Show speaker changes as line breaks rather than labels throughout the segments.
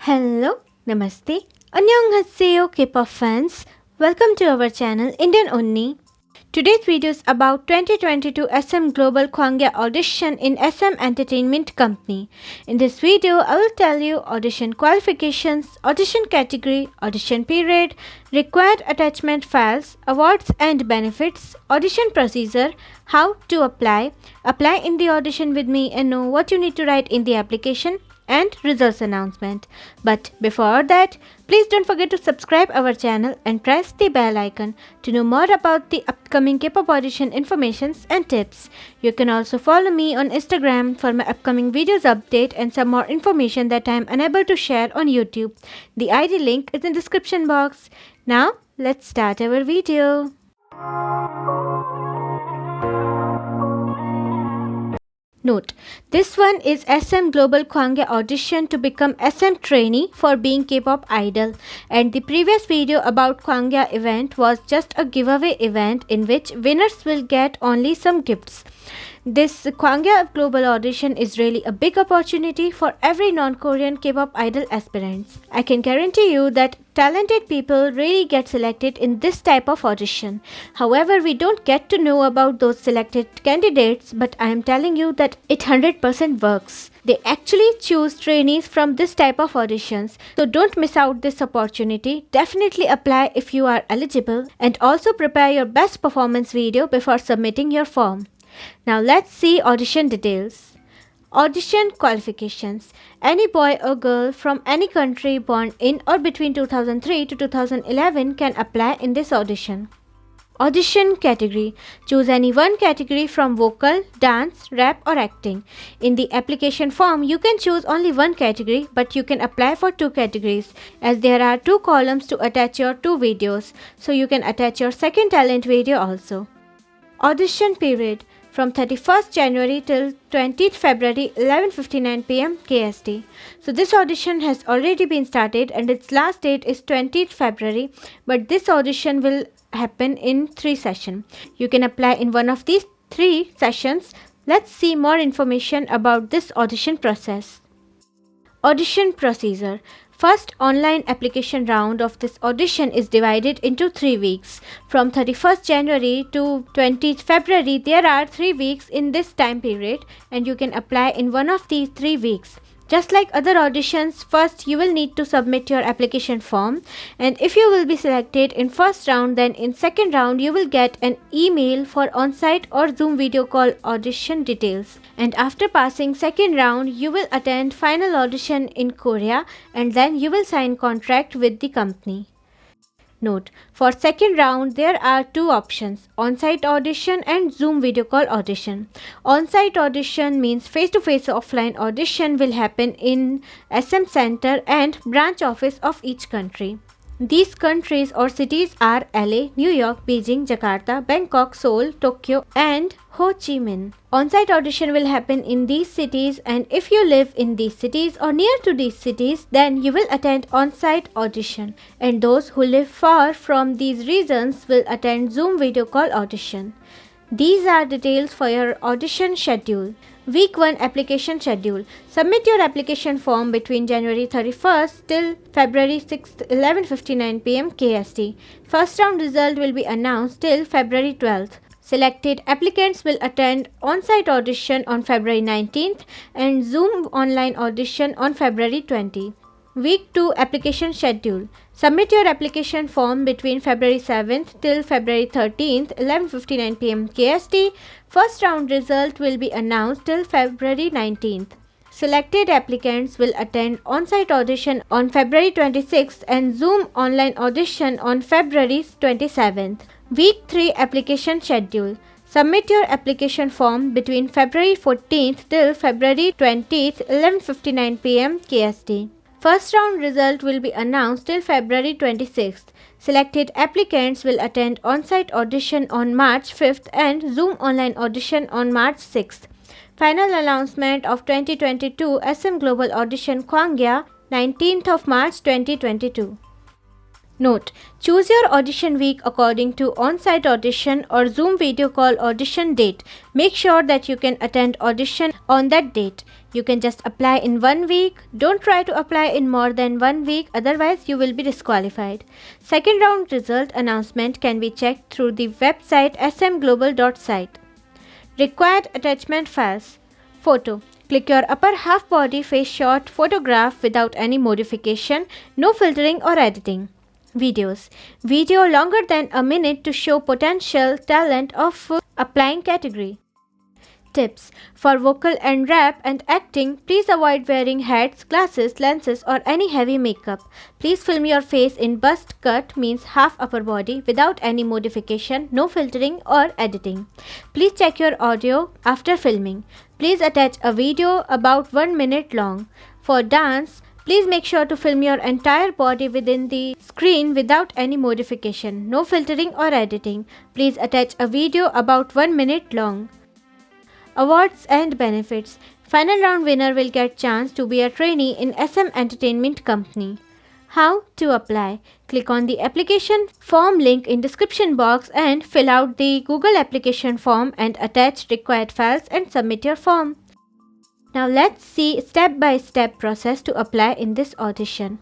Hello, Namaste, Annyonghaseyo Kpop fans. Welcome to our channel Indian UNNie. Today's video is about 2022 SM Global Kwangya Audition in SM Entertainment Company. In this video, I will tell you audition qualifications, audition category, audition period, required attachment files, awards and benefits, audition procedure, how to apply in the audition with me and know what you need to write in the application, and results announcement. But before that, please don't forget to subscribe our channel and press the bell icon to know more about the upcoming K-pop audition informations and tips. You can also follow me on Instagram for my upcoming videos update and some more information that I am unable to share on YouTube. The ID link is in the description box. Now, let's start our video. Note, this one is SM Global Kwangya Audition to become SM trainee for being K-pop idol, and the previous video about Kwangya event was just a giveaway event in which winners will get only some gifts. This Kwangya Global Audition is really a big opportunity for every non-Korean K-pop idol aspirants. I can guarantee you that talented people really get selected in this type of audition. However, we don't get to know about those selected candidates, but I am telling you that it 100% works. They actually choose trainees from this type of auditions, so don't miss out this opportunity. Definitely apply if you are eligible, and also prepare your best performance video before submitting your form. Now let's see audition details. Audition qualifications. Any boy or girl from any country born in or between 2003 to 2011 can apply in this audition. Audition category. Choose any one category from vocal, dance, rap or acting. In the application form, you can choose only one category, but you can apply for two categories as there are two columns to attach your two videos, so you can attach your second talent video also. Audition period from 31st January till 20th February 11:59 pm KST. So this audition has already been started and its last date is 20th February, but this audition will happen in 3 sessions. You can apply in one of these 3 sessions. Let's see more information about this audition process. Audition procedure. First online application round of this audition is divided into 3 weeks. From 31st January to 20th February, there are 3 weeks in this time period and you can apply in one of these 3 weeks. Just like other auditions, first you will need to submit your application form, and if you will be selected in first round, then in second round you will get an email for on-site or Zoom video call audition details. And after passing second round, you will attend final audition in Korea and then you will sign contract with the company. Note, for second round there are 2 options, on-site audition and Zoom video call audition. On-site audition means face-to-face offline audition will happen in SM Center and branch office of each country. These countries or cities are LA, New York, Beijing, Jakarta, Bangkok, Seoul, Tokyo and Ho Chi Minh. On-site audition will happen in these cities, and if you live in these cities or near to these cities, then you will attend on-site audition, and those who live far from these regions will attend Zoom video call audition. These are details for your audition schedule. Week 1 application schedule. Submit your application form between January 31st till February 6th 11:59 pm KST. First round result will be announced till February 12th. Selected applicants will attend on-site audition on February 19th and Zoom online audition on February 20th. Week 2 application schedule. Submit your application form between February 7th till February 13th 11:59 pm KST. First round result will be announced till February 19th. Selected applicants will attend on-site audition on February 26th and Zoom online audition on February 27th. Week 3 application schedule. Submit your application form between February 14th till February 20th 11:59 pm KST. First round result will be announced till February 26th. Selected applicants will attend on-site audition on March 5th and Zoom online audition on March 6th. Final announcement of 2022 SM Global Audition Kwangya, 19th of March 2022. Note: choose your audition week according to on-site audition or Zoom video call audition date. Make sure that you can attend audition on that date. You can just apply in 1 week. Don't try to apply in more than 1 week, otherwise you will be disqualified. Second round result announcement can be checked through the website smglobal.site. Required attachment files. Photo. Click your upper half body face shot photograph without any modification, no filtering or editing. Videos. Video longer than a minute to show potential talent of applying category. Tips. For vocal and rap and acting, please avoid wearing hats, glasses, lenses or any heavy makeup. Please film your face in bust cut, means half upper body, without any modification, no filtering or editing. Please check your audio after filming. Please attach a video about 1 minute long. For dance, please make sure to film your entire body within the screen without any modification, no filtering or editing. Please attach a video about 1 minute long. Awards and benefits. Final round winner will get chance to be a trainee in SM Entertainment Company. How to apply? Click on the application form link in description box and fill out the Google application form and attach required files and submit your form. Now let's see step-by-step process to apply in this audition.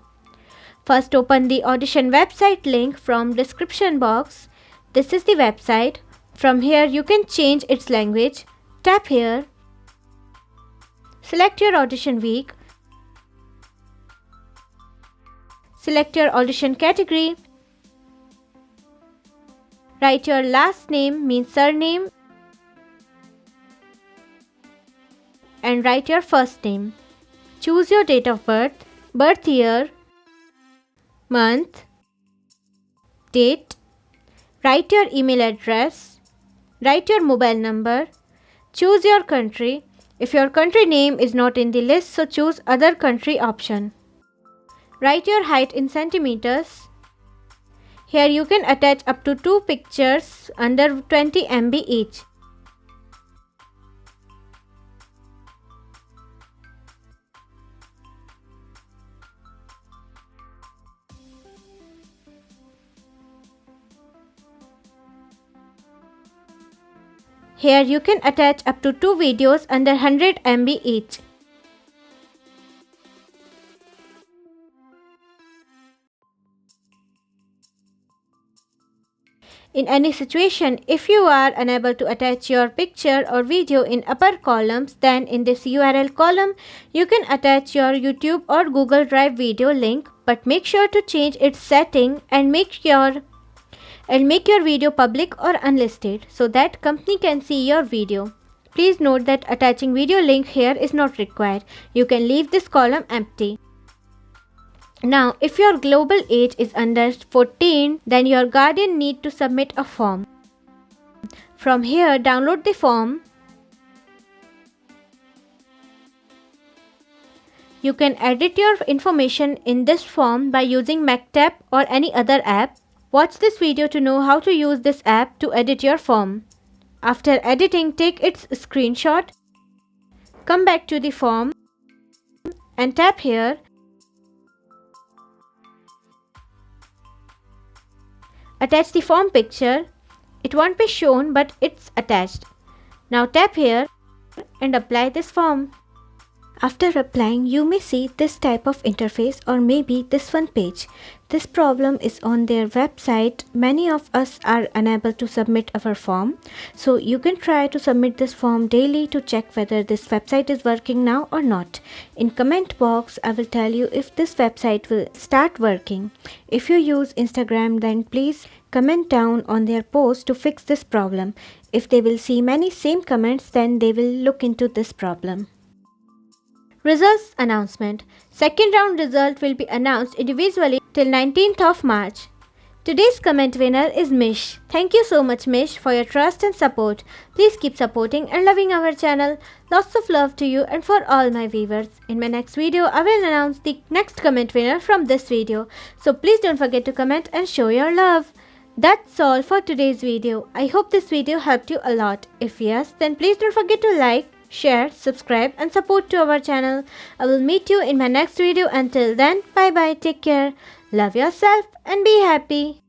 First, open the audition website link from description box. This is the website. From here you can change its language. Tap here. Select your audition week. Select your audition category. Write your last name, means surname, and write your first name. Choose your date of birth, birth year, month, date. Write your email address. Write your mobile number. Choose your country. If your country name is not in the list, so choose other country option. Write your height in centimeters. Here you can attach up to 2 pictures under 20 MB each. Here you can attach up to 2 videos under 100 MB each. In any situation, if you are unable to attach your picture or video in upper columns, then in this URL column, you can attach your YouTube or Google Drive video link, but make sure to change its setting and make your video public or unlisted so that company can see your video. Please note that attaching video link here is not required. You can leave this column empty. Now, if your global age is under 14, then your guardian need to submit a form. From here, download the form. You can edit your information in this form by using MacTab or any other app. Watch this video to know how to use this app to edit your form. After editing, take its screenshot. Come back to the form and tap here. Attach the form picture. It won't be shown, but it's attached. Now tap here and apply this form. After applying, you may see this type of interface or maybe this one page. This problem is on their website. Many of us are unable to submit our form. So you can try to submit this form daily to check whether this website is working now or not. In comment box, I will tell you if this website will start working. If you use Instagram, then please comment down on their post to fix this problem. If they will see many same comments, then they will look into this problem. Results announcement. Second round result will be announced individually till 19th of March. Today's comment winner is Mish. Thank you so much, Mish, for your trust and support. Please keep supporting and loving our channel. Lots of love to you and for all my viewers. In my next video, I will announce the next comment winner from this video. So please don't forget to comment and show your love. That's all for today's video. I hope this video helped you a lot. If yes, then please don't forget to like, share, subscribe and support to our channel. I will meet you in my next video. Until then, bye bye, take care, love yourself and be happy.